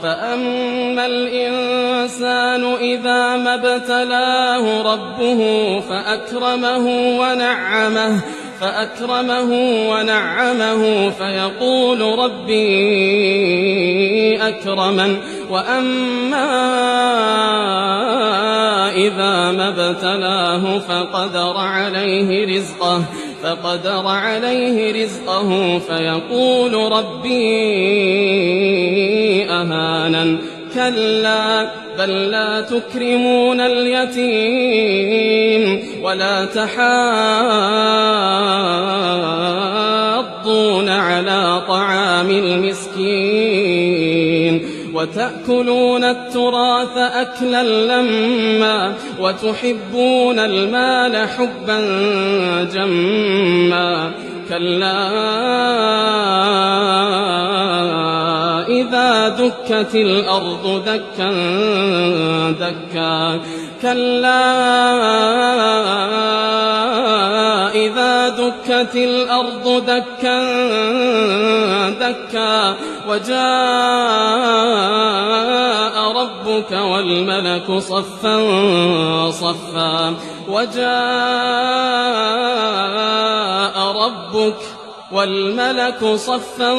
فأما الإنسان إذا ما ابتلاه ربه فأكرمه ونعمه فيقول ربي أكرمن وأما إذا ما ابتلاه فقدر عليه رزقه فيقول ربي أهانن كلا بل لا تكرمون اليتيم ولا تحاضون على طعام المسكين وتأكلون التراث أكلا لما وتحبون المال حبا جما كلا إذا دكت الأرض دكا دكا إذا دكت الأرض دكا دكا وجاء ربك والملك صفا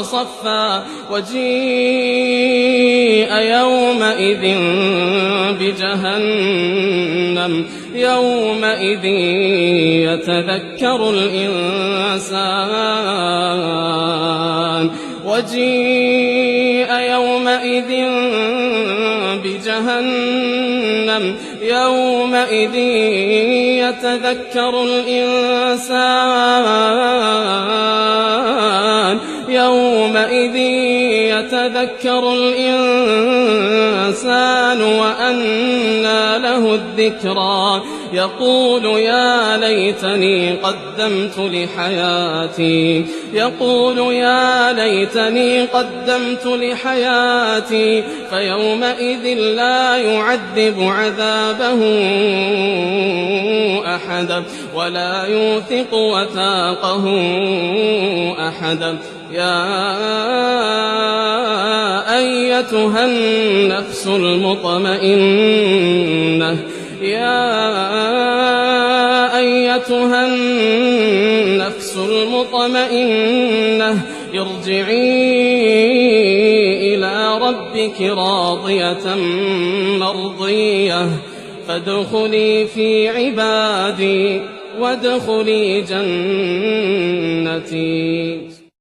صفا وجيء يومئذ بجهنم يومئذ يتذكر الإنسان يومئذ يتذكر الإنسان وأنى له الذكرى يقول يا ليتني قدمت لحياتي فيومئذ لا يعذب عذابه أحد ولا يوثق وثاقه أحد يا أيتها النفس المطمئنة ارجعي إلى ربك راضية مرضية فادخلي في عبادي وادخلي جنتي.